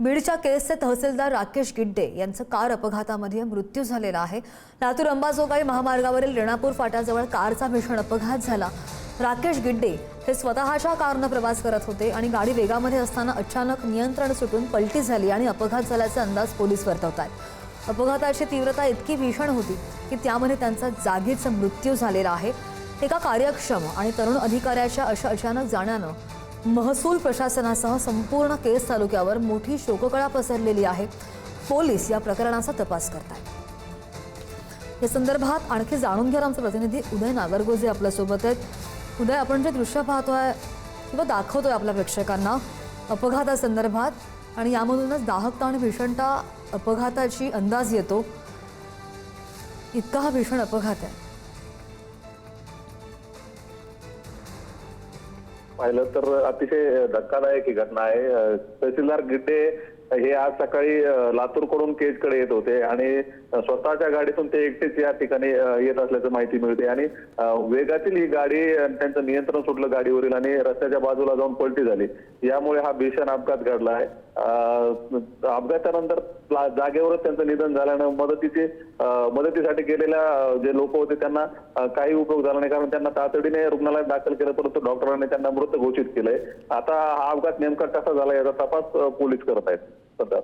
बीडच्या केसचे तहसीलदार राकेश गिड्डे यांचा कार अपघातामध्ये मृत्यू झालेला आहे। लातूर अंबाजोगाई महामार्गावरील रेणापूर फाट्याजवळ कारचा भीषण अपघात झाला। राकेश गिड्डे हे स्वतःच्या कारने प्रवास करत होते आणि गाडी वेगामध्ये असताना अचानक नियंत्रण सुटून पलटी झाली आणि अपघात झाल्याचा अंदाज पोलीस वर्तवतात। अपघाताची तीव्रता इतकी भीषण होती की त्यामध्ये त्यांचा जागीच मृत्यू झालेला आहे। एका कार्यक्षम आणि तरुण अधिकाऱ्याच्या अचानक जाण्याने महसूल प्रशासनासह संपूर्ण केस तालुक्यावर मोठी शोककळा पसरलेली आहे। पोलीस या प्रकरणाचा तपास करतात। या संदर्भात आणखी जाणून घ्या आमचे प्रतिनिधी उदय नागरगोजे आपल्या सोबत आहेत। उदय, आपण जे दृश्य पाहतोय किंवा दाखवतोय आपल्या प्रेक्षकांना अपघातासंदर्भात आणि यामधूनच दाहकता आणि भीषणता अपघाताची अंदाज येतो। इतका हा भीषण अपघात आहे। पाहिलं तर अतिशय धक्कादायक ही घटना आहे। तहसीलदार गिड्डे हे आज सकाळी लातूरकडून केजकडे येत होते आणि स्वतःच्या गाडीतून ते एकटेच या ठिकाणी येत असल्याचं माहिती मिळते आणि वेगातील ही गाडी त्यांचं नियंत्रण सुटलं गाडीवरील आणि रस्त्याच्या बाजूला जाऊन पलटी झाली। यामुळे हा भीषण अपघात घडला आहे। अपघातानंतर जागेवरच त्यांचं निधन झाल्यानं मदतीसाठी गेलेल्या जे लोक होते त्यांना काही उपयोग झाला नाही, कारण त्यांना तातडीने रुग्णालयात दाखल केलं, परंतु डॉक्टरांनी त्यांना मृत घोषित केलंय। आता हा अपघात नेमका कसा झाला याचा तपास पोलीस करत आहेत सध्या।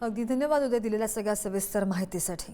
अगदी धन्यवाद उदय दिलेल्या सगळ्या सविस्तर माहितीसाठी।